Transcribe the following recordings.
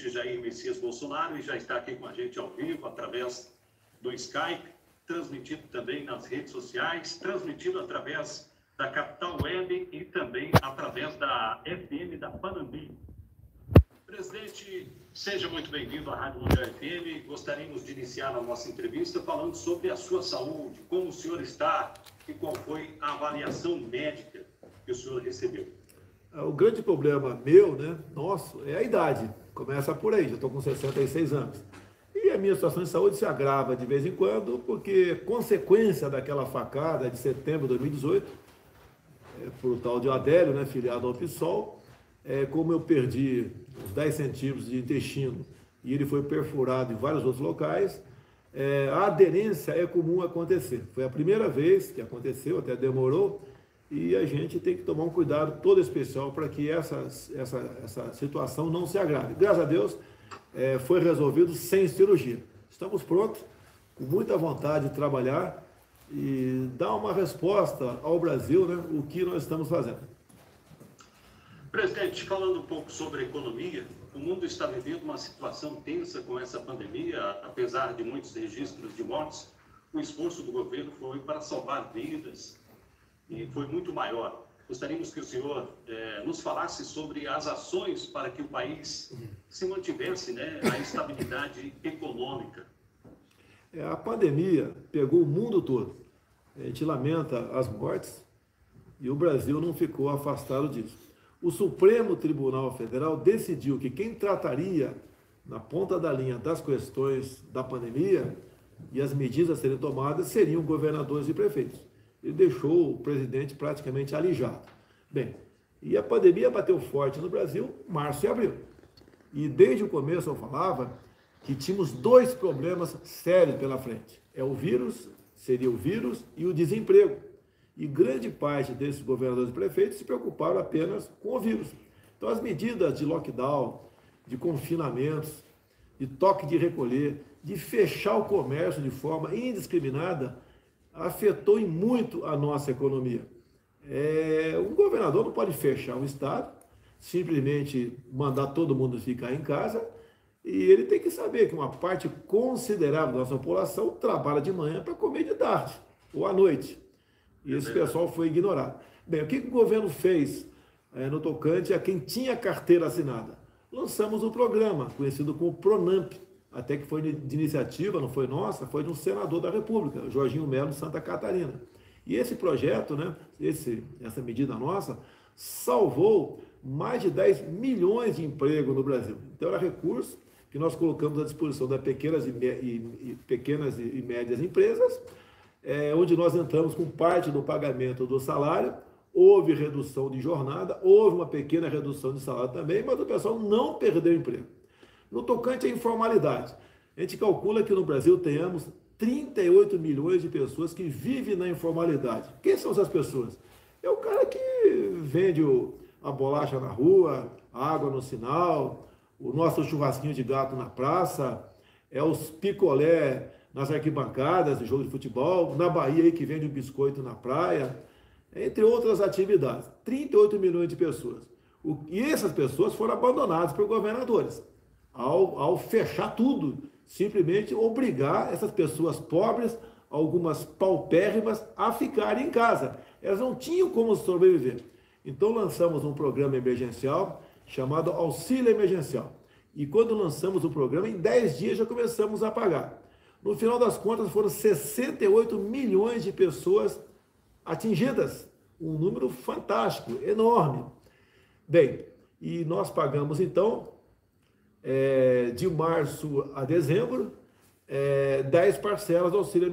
presidente Jair Messias Bolsonaro e já está aqui com a gente ao vivo através do Skype, transmitido também nas redes sociais, transmitido através da Capital Web e também através da FM da Panambi. Presidente, seja muito bem-vindo à Rádio Mundial FM. Gostaríamos de iniciar a nossa entrevista falando sobre a sua saúde, como o senhor está e qual foi a avaliação médica que o senhor recebeu. O grande problema meu, nosso, é a idade. Começa por aí, já estou com 66 anos. E a minha situação de saúde se agrava de vez em quando, porque consequência daquela facada de setembro de 2018, por tal de Adélio, filiado ao PSOL, como eu perdi uns 10 centímetros de intestino e ele foi perfurado em vários outros locais, a aderência é comum acontecer. Foi a primeira vez que aconteceu, até demorou, e a gente tem que tomar um cuidado todo especial para que essa situação não se agrave. Graças a Deus, foi resolvido sem cirurgia. Estamos prontos, com muita vontade de trabalhar e dar uma resposta ao Brasil, o que nós estamos fazendo. Presidente, falando um pouco sobre a economia, o mundo está vivendo uma situação tensa com essa pandemia, apesar de muitos registros de mortes, o esforço do governo foi para salvar vidas e foi muito maior. Gostaríamos que o senhor nos falasse sobre as ações para que o país se mantivesse a estabilidade econômica. A pandemia pegou o mundo todo. A gente lamenta as mortes e o Brasil não ficou afastado disso. O Supremo Tribunal Federal decidiu que quem trataria na ponta da linha das questões da pandemia e as medidas a serem tomadas seriam governadores e prefeitos. Ele deixou o presidente praticamente alijado. Bem, e a pandemia bateu forte no Brasil março e abril. E desde o começo eu falava que tínhamos dois problemas sérios pela frente. Seria o vírus e o desemprego. E grande parte desses governadores e prefeitos se preocuparam apenas com o vírus. Então as medidas de lockdown, de confinamentos, de toque de recolher, de fechar o comércio de forma indiscriminada, afetou em muito a nossa economia. Um governador não pode fechar o estado, simplesmente mandar todo mundo ficar em casa, e ele tem que saber que uma parte considerável da nossa população trabalha de manhã para comer de tarde ou à noite. E esse pessoal foi ignorado. Bem, o que o governo fez no tocante a quem tinha carteira assinada? Lançamos um programa conhecido como PRONAMP, até que foi de iniciativa, não foi nossa, foi de um senador da República, Jorginho Melo, de Santa Catarina. E esse projeto, essa medida nossa, salvou mais de 10 milhões de empregos no Brasil. Então, era recurso que nós colocamos à disposição das pequenas e médias empresas, onde nós entramos com parte do pagamento do salário, houve redução de jornada, houve uma pequena redução de salário também, mas o pessoal não perdeu emprego. No tocante à informalidade, a gente calcula que no Brasil tenhamos 38 milhões de pessoas que vivem na informalidade. Quem são essas pessoas? É o cara que vende a bolacha na rua, a água no sinal, o nosso churrasquinho de gato na praça, os picolé nas arquibancadas de jogo de futebol, na Bahia aí que vende o biscoito na praia, entre outras atividades. 38 milhões de pessoas. E essas pessoas foram abandonadas por governadores. Ao fechar tudo, simplesmente obrigar essas pessoas pobres, algumas paupérrimas, a ficarem em casa. Elas não tinham como sobreviver. Então lançamos um programa emergencial chamado Auxílio Emergencial. E quando lançamos o programa, em 10 dias já começamos a pagar. No final das contas, foram 68 milhões de pessoas atingidas. Um número fantástico, enorme. Bem, e nós pagamos então, de março a dezembro, 10 parcelas do auxílio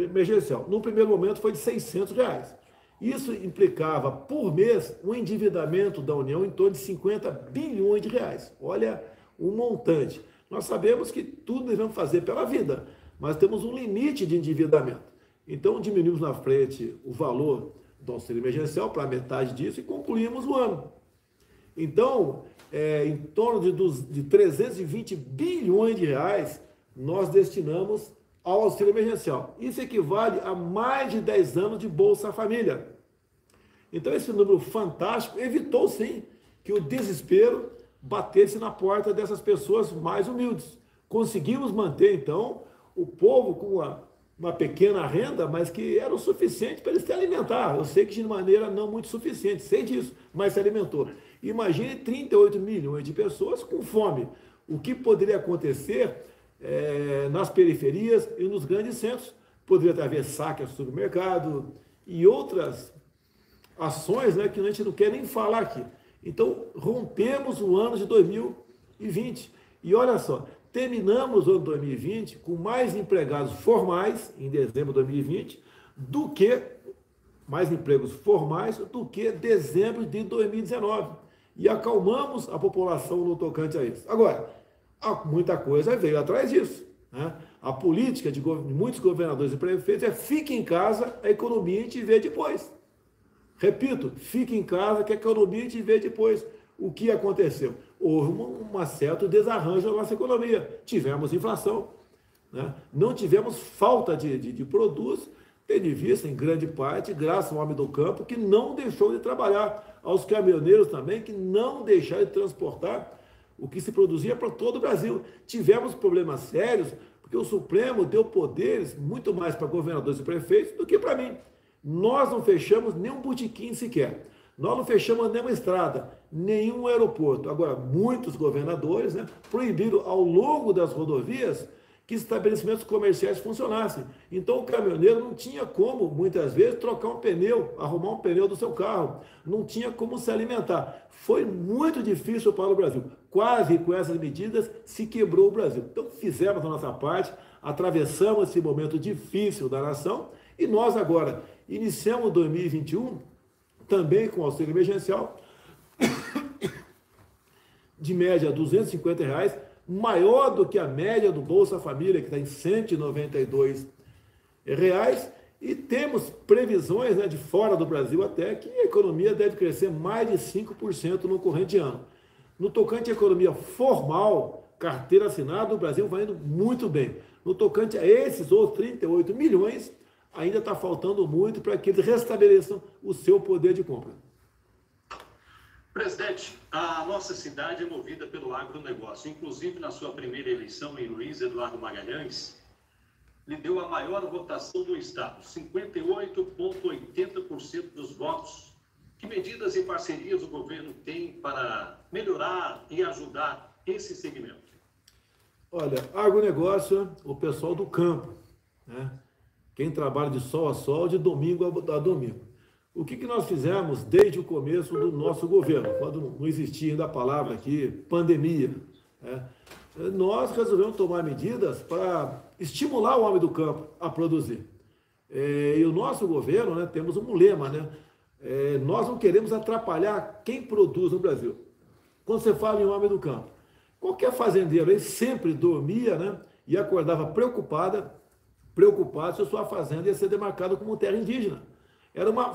emergencial. No primeiro momento foi de R$600. Isso implicava, por mês, um endividamento da União em torno de 50 bilhões de reais. Olha o montante. Nós sabemos que tudo devemos fazer pela vida, mas temos um limite de endividamento. Então, diminuímos na frente o valor do auxílio emergencial para metade disso e concluímos o ano. Então, em torno de 320 bilhões de reais nós destinamos ao auxílio emergencial. Isso equivale a mais de 10 anos de Bolsa Família. Então, esse número fantástico evitou, sim, que o desespero bater-se na porta dessas pessoas mais humildes. Conseguimos manter, então, o povo com uma pequena renda, mas que era o suficiente para eles se alimentar. Eu sei que de maneira não muito suficiente, sei disso, mas se alimentou. Imagine 38 milhões de pessoas com fome. O que poderia acontecer nas periferias e nos grandes centros? Poderia haver saque ao supermercado e outras ações, né, que a gente não quer nem falar aqui. Então, rompemos o ano de 2020. E olha só, terminamos o ano de 2020 com mais empregados formais, em dezembro de 2020, mais empregos formais do que dezembro de 2019. E acalmamos a população no tocante a isso. Agora, muita coisa veio atrás disso, né? A política de muitos governadores e prefeitos é fique em casa, a economia a gente vê depois. Repito, fique em casa que a economia a gente vê depois. O que aconteceu? Houve um certo desarranjo na nossa economia. Tivemos inflação, né? Não tivemos falta de produtos, tendo em vista, em grande parte, graças ao homem do campo, que não deixou de trabalhar, aos caminhoneiros também, que não deixaram de transportar o que se produzia para todo o Brasil. Tivemos problemas sérios, porque o Supremo deu poderes muito mais para governadores e prefeitos do que para mim. Nós não fechamos nenhum botequim sequer. Nós não fechamos nenhuma estrada, nenhum aeroporto. Agora, muitos governadores, né, proibiram ao longo das rodovias que estabelecimentos comerciais funcionassem. Então, o caminhoneiro não tinha como, muitas vezes, trocar um pneu, arrumar um pneu do seu carro. Não tinha como se alimentar. Foi muito difícil para o Brasil. Quase com essas medidas se quebrou o Brasil. Então, fizemos a nossa parte, atravessamos esse momento difícil da nação e nós agora iniciamos 2021 também com auxílio emergencial de média R$ 250, maior do que a média do Bolsa Família, que está em R$ 192, e temos previsões, né, de fora do Brasil até que a economia deve crescer mais de 5% no corrente ano. No tocante à economia formal, carteira assinada, o Brasil vai indo muito bem. No tocante a esses outros 38 milhões, ainda está faltando muito para que eles restabeleçam o seu poder de compra. Presidente, a nossa cidade é movida pelo agronegócio. Inclusive, na sua primeira eleição em Luiz Eduardo Magalhães, lhe deu a maior votação do Estado, 58,80% dos votos. Que medidas e parcerias o governo tem para melhorar e ajudar esse segmento? Olha, agronegócio, o pessoal do campo, né? Quem trabalha de sol a sol, de domingo a domingo. O que nós fizemos desde o começo do nosso governo, quando não existia ainda a palavra aqui, pandemia, né? Nós resolvemos tomar medidas para estimular o homem do campo a produzir. E o nosso governo, né, temos um lema, né? Nós não queremos atrapalhar quem produz no Brasil. Quando você fala em homem do campo, qualquer fazendeiro aí sempre dormia, né, e acordava preocupado se a sua fazenda ia ser demarcada como terra indígena.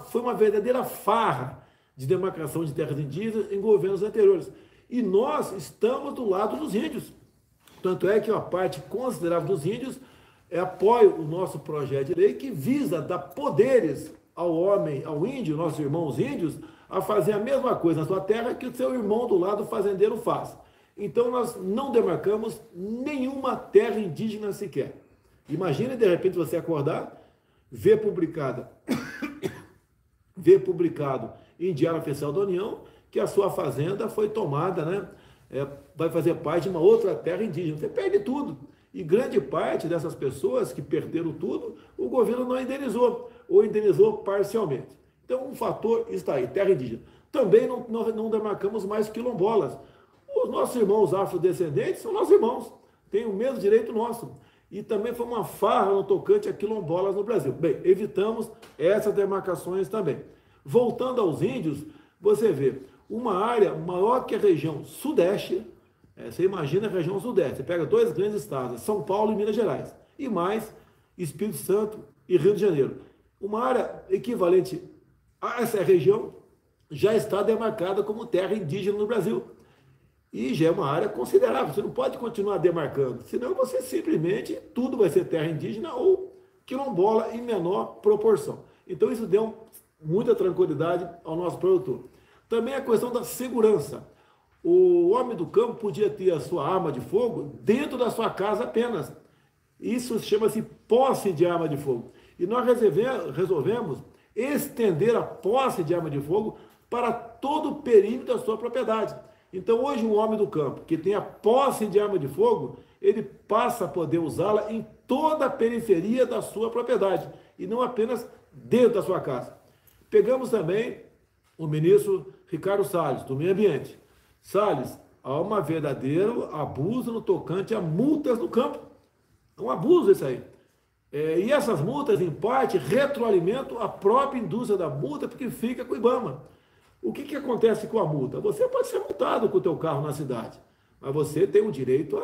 Foi uma verdadeira farra de demarcação de terras indígenas em governos anteriores. E nós estamos do lado dos índios. Tanto é que uma parte considerável dos índios apoia o nosso projeto de lei que visa dar poderes ao homem, ao índio, nossos irmãos índios, a fazer a mesma coisa na sua terra que o seu irmão do lado fazendeiro faz. Então nós não demarcamos nenhuma terra indígena sequer. Imagine de repente você acordar, ver publicado em Diário Oficial da União que a sua fazenda foi tomada, né? Vai fazer parte de uma outra terra indígena. Você perde tudo. E grande parte dessas pessoas que perderam tudo, o governo não indenizou, ou indenizou parcialmente. Então, um fator está aí, terra indígena. Também não demarcamos mais quilombolas. Os nossos irmãos afrodescendentes são nossos irmãos, têm o mesmo direito nosso. E também foi uma farra no tocante a quilombolas no Brasil. Bem, evitamos essas demarcações também. Voltando aos índios, você vê uma área maior que a região sudeste. Você imagina a região sudeste, você pega dois grandes estados, São Paulo e Minas Gerais, e mais Espírito Santo e Rio de Janeiro. Uma área equivalente a essa região já está demarcada como terra indígena no Brasil. E já é uma área considerável, você não pode continuar demarcando, senão você simplesmente, tudo vai ser terra indígena ou quilombola em menor proporção. Então isso deu muita tranquilidade ao nosso produtor. Também a questão da segurança. O homem do campo podia ter a sua arma de fogo dentro da sua casa apenas. Isso chama-se posse de arma de fogo. E nós resolvemos estender a posse de arma de fogo para todo o perímetro da sua propriedade. Então, hoje, um homem do campo que tem a posse de arma de fogo, ele passa a poder usá-la em toda a periferia da sua propriedade, e não apenas dentro da sua casa. Pegamos também o ministro Ricardo Salles, do Meio Ambiente. Salles, há um verdadeiro abuso no tocante a multas no campo. É um abuso isso aí. E essas multas, em parte, retroalimentam a própria indústria da multa, porque fica com o IBAMA. O que acontece com a multa? Você pode ser multado com o teu carro na cidade, mas você tem o direito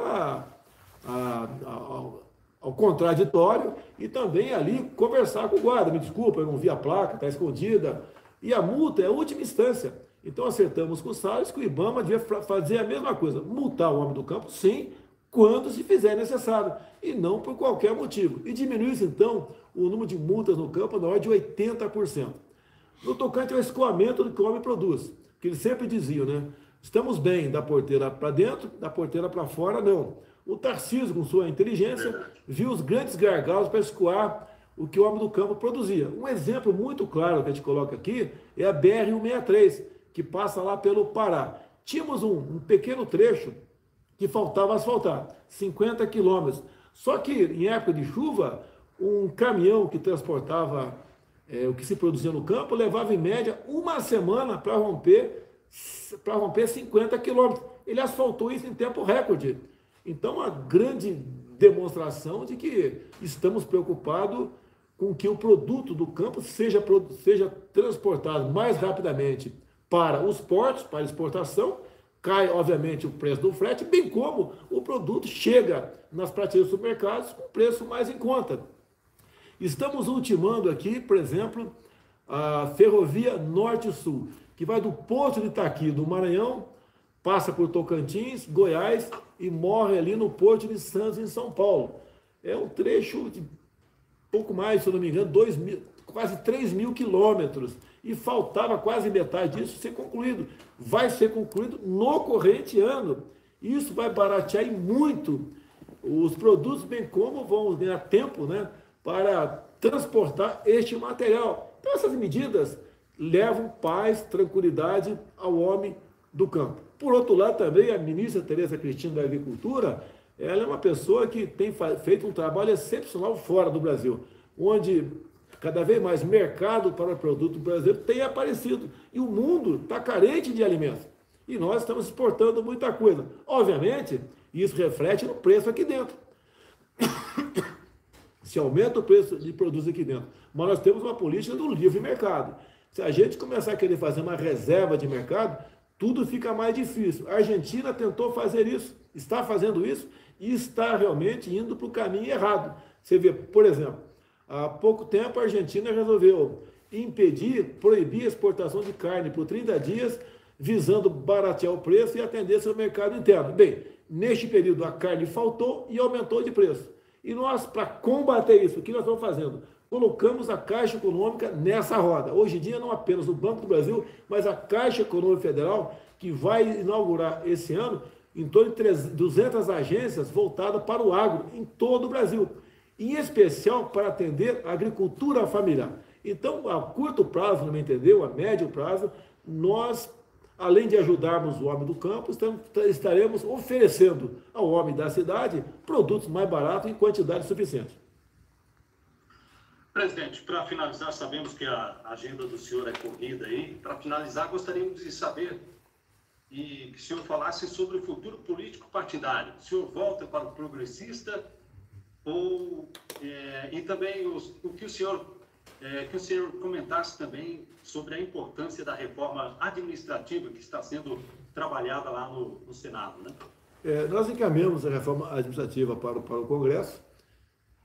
ao contraditório e também ali conversar com o guarda. Me desculpa, eu não vi a placa, está escondida. E a multa é a última instância. Então acertamos com o Salles que o IBAMA devia fazer a mesma coisa, multar o homem do campo, sim, quando se fizer necessário, e não por qualquer motivo. E diminuir, então, o número de multas no campo na ordem de 80%. No tocante ao escoamento do que o homem produz, que eles sempre diziam, né? Estamos bem da porteira para dentro, da porteira para fora, não. O Tarcísio, com sua inteligência, viu os grandes gargalos para escoar o que o homem do campo produzia. Um exemplo muito claro que a gente coloca aqui é a BR-163, que passa lá pelo Pará. Tínhamos um pequeno trecho que faltava asfaltar, 50 quilômetros. Só que, em época de chuva, um caminhão que transportava o que se produzia no campo levava, em média, uma semana para romper 50 quilômetros. Ele asfaltou isso em tempo recorde. Então, a grande demonstração de que estamos preocupados com que o produto do campo seja transportado mais rapidamente para os portos, para exportação. Cai, obviamente, o preço do frete, bem como o produto chega nas prateleiras dos supermercados com preço mais em conta. Estamos ultimando aqui, por exemplo, a ferrovia Norte-Sul, que vai do posto de Itaqui, do Maranhão, passa por Tocantins, Goiás e morre ali no Porto de Santos, em São Paulo. É um trecho de pouco mais, se eu não me engano, quase 3 mil quilômetros. E faltava quase metade disso ser concluído. Vai ser concluído no corrente ano. Isso vai baratear muito os produtos, bem como vão ganhar tempo, né, para transportar este material. Então, essas medidas levam paz, tranquilidade ao homem do campo. Por outro lado, também, a ministra Tereza Cristina da Agricultura, ela é uma pessoa que tem feito um trabalho excepcional fora do Brasil, onde cada vez mais mercado para o produto brasileiro tem aparecido. E o mundo está carente de alimentos. E nós estamos exportando muita coisa. Obviamente, isso reflete no preço aqui dentro. Se aumenta o preço de produtos aqui dentro. Mas nós temos uma política do livre mercado. Se a gente começar a querer fazer uma reserva de mercado, tudo fica mais difícil. A Argentina tentou fazer isso, está fazendo isso e está realmente indo para o caminho errado. Você vê, por exemplo, há pouco tempo a Argentina resolveu proibir a exportação de carne por 30 dias, visando baratear o preço e atender seu mercado interno. Bem, neste período a carne faltou e aumentou de preço. E nós, para combater isso, o que nós estamos fazendo? Colocamos a Caixa Econômica nessa roda. Hoje em dia, não apenas o Banco do Brasil, mas a Caixa Econômica Federal, que vai inaugurar esse ano em torno de 200 agências voltadas para o agro em todo o Brasil, em especial para atender a agricultura familiar. Então, a curto prazo, não me entendeu, a médio prazo, nós, além de ajudarmos o homem do campo, estaremos oferecendo ao homem da cidade produtos mais baratos em quantidade suficiente. Presidente, para finalizar, sabemos que a agenda do senhor é corrida aí. Para finalizar, gostaríamos de saber e que o senhor falasse sobre o futuro político partidário. O senhor volta para o progressista e também o que o senhor comentasse também sobre a importância da reforma administrativa que está sendo trabalhada lá no Senado, né? Nós encaminhamos a reforma administrativa para o Congresso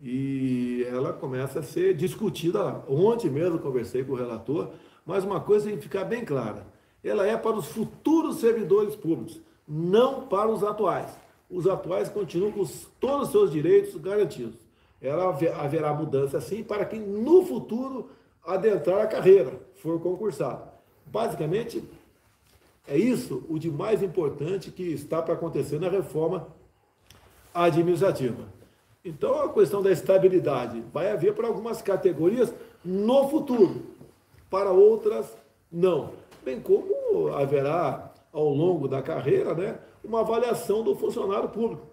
e ela começa a ser discutida lá. Ontem mesmo conversei com o relator, mas uma coisa tem que ficar bem clara: ela é para os futuros servidores públicos, não para os atuais. Os atuais continuam com todos os seus direitos garantidos. Ela haverá mudança, sim, para quem no futuro adentrar a carreira, for concursado. Basicamente, É isso o de mais importante que está para acontecer na reforma administrativa. Então, a questão da estabilidade vai haver para algumas categorias no futuro, para outras não. Bem como haverá, ao longo da carreira, né, uma avaliação do funcionário público.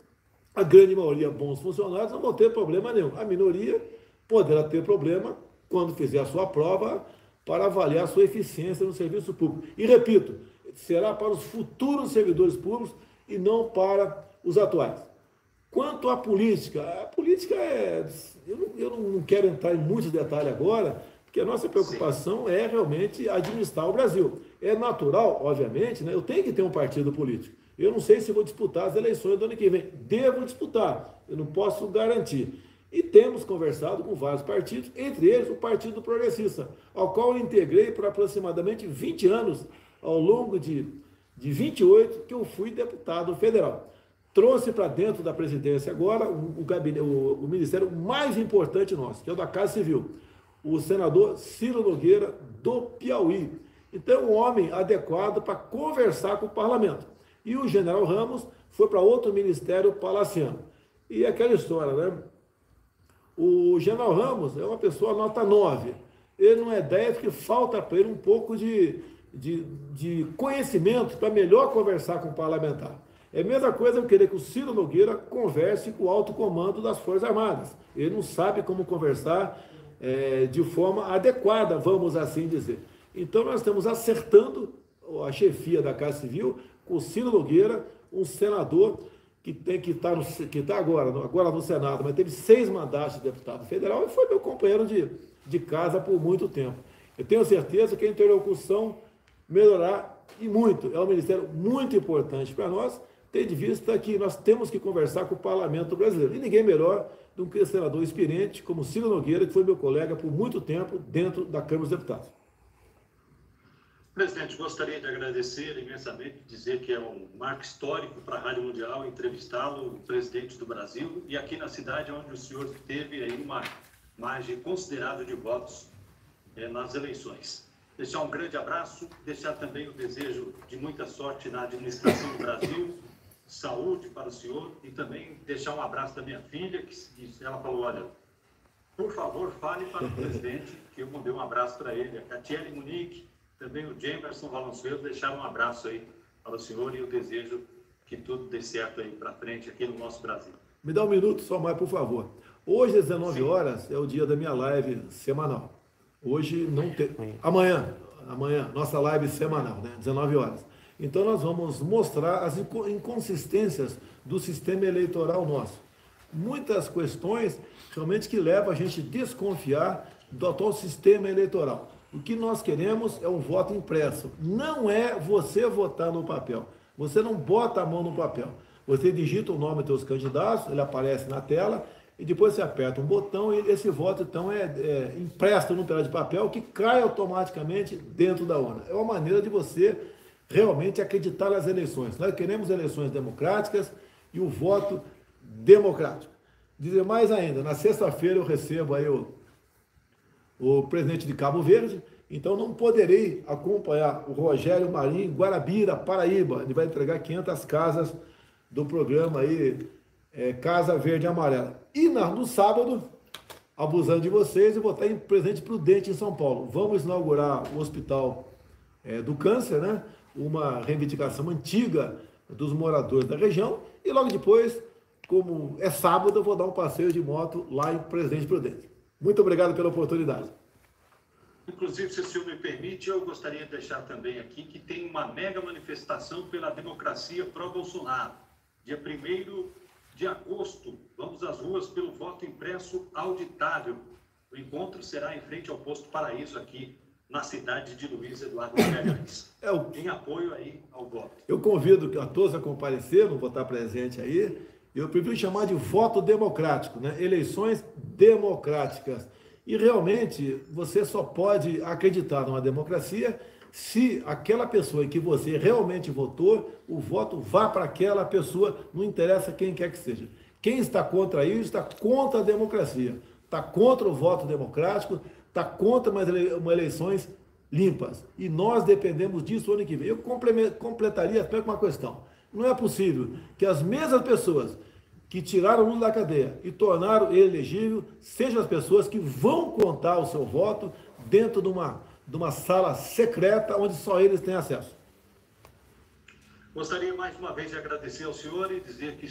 A grande maioria bons funcionários não vão ter problema nenhum. A minoria poderá ter problema quando fizer a sua prova para avaliar a sua eficiência no serviço público. E repito, será para os futuros servidores públicos e não para os atuais. Quanto à política é... Eu não quero entrar em muitos detalhes agora, porque a nossa preocupação é realmente administrar o Brasil. É natural, obviamente, né? Eu tenho que ter um partido político. Eu não sei se vou disputar as eleições do ano que vem. Devo disputar, eu não posso garantir. E temos conversado com vários partidos, entre eles o Partido Progressista, ao qual eu integrei por aproximadamente 20 anos, ao longo de 28 que eu fui deputado federal. Trouxe para dentro da presidência agora o ministério mais importante nosso, que é o da Casa Civil, o senador Ciro Nogueira, do Piauí. Então, é um homem adequado para conversar com o parlamento. E o general Ramos foi para outro ministério palaciano. E aquela história, né? O general Ramos é uma pessoa nota 9. Ele não é 10 porque falta para ele um pouco de conhecimento para melhor conversar com o parlamentar. É a mesma coisa eu querer que o Ciro Nogueira converse com o alto comando das Forças Armadas. Ele não sabe como conversar de forma adequada, vamos assim dizer. Então, nós estamos acertando a chefia da Casa Civil com o Ciro Nogueira, um senador que está agora no Senado, mas teve 6 mandatos de deputado federal e foi meu companheiro de casa por muito tempo. Eu tenho certeza que a interlocução melhorará e muito. É um ministério muito importante para nós, tendo em vista que nós temos que conversar com o parlamento brasileiro. E ninguém melhor do que o senador experiente, como Ciro Nogueira, que foi meu colega por muito tempo dentro da Câmara dos Deputados. Presidente, gostaria de agradecer imensamente, dizer que é um marco histórico para a Rádio Mundial entrevistá-lo, o presidente do Brasil, e aqui na cidade onde o senhor teve aí uma margem considerável de votos nas eleições. Deixar um grande abraço, deixar também o desejo de muita sorte na administração do Brasil, saúde para o senhor, e também deixar um abraço da minha filha, que ela falou, olha, por favor, fale para o presidente que eu mandei um abraço para ele, a Catiele Munique, também o Jamerson Valenzuela, deixar um abraço aí para o senhor e eu desejo que tudo dê certo aí para frente aqui no nosso Brasil. Me dá um minuto só mais, por favor. Hoje, às 19 horas, é o dia da minha live semanal. Hoje não tem... Amanhã, nossa live semanal, né? 19 horas. Então, nós vamos mostrar as inconsistências do sistema eleitoral nosso. Muitas questões realmente que levam a gente a desconfiar do atual sistema eleitoral. O que nós queremos é um voto impresso. Não é você votar no papel. Você não bota a mão no papel. Você digita o nome dos seus candidatos, ele aparece na tela, e depois você aperta um botão e esse voto, então, é impresso num pedaço de papel que cai automaticamente dentro da urna. É uma maneira de você realmente acreditar nas eleições. Nós queremos eleições democráticas e o voto democrático. Dizer mais ainda, na sexta-feira eu recebo aí o presidente de Cabo Verde, então não poderei acompanhar o Rogério Marinho em Guarabira, Paraíba. Ele vai entregar 500 casas do programa aí, Casa Verde e Amarela. E no sábado, abusando de vocês, eu vou estar em Presidente Prudente, em São Paulo. Vamos inaugurar o Hospital do Câncer, né? Uma reivindicação antiga dos moradores da região. E logo depois, como é sábado, eu vou dar um passeio de moto lá em Presidente Prudente. Muito obrigado pela oportunidade. Inclusive, se o senhor me permite, eu gostaria de deixar também aqui que tem uma mega manifestação pela democracia pró-Bolsonaro. Dia 1º de agosto, vamos às ruas pelo voto impresso auditável. O encontro será em frente ao Posto Paraíso, aqui na cidade de Luiz Eduardo Magalhães. Em apoio aí ao voto. Eu convido a todos a comparecer, não vou estar presente aí. Eu prefiro chamar de voto democrático, né? Eleições democráticas. E realmente você só pode acreditar numa democracia se aquela pessoa em que você realmente votou, o voto vá para aquela pessoa, não interessa quem quer que seja. Quem está contra isso está contra a democracia, está contra o voto democrático, está contra uma eleições limpas. E nós dependemos disso ano que vem. Eu completaria até com uma questão. Não é possível que as mesmas pessoas que tiraram o Lula da cadeia e tornaram ele elegível sejam as pessoas que vão contar o seu voto dentro de uma sala secreta onde só eles têm acesso. Gostaria mais uma vez de agradecer ao senhor e dizer que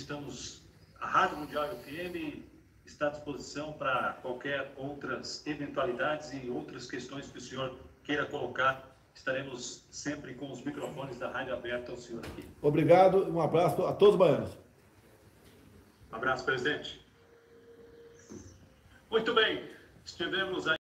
a Rádio Mundial FM está à disposição para qualquer outras eventualidades e outras questões que o senhor queira colocar. Estaremos sempre com os microfones da rádio aberta ao senhor aqui. Obrigado, um abraço a todos os baianos. Um abraço, presidente. Muito bem, estivemos aí.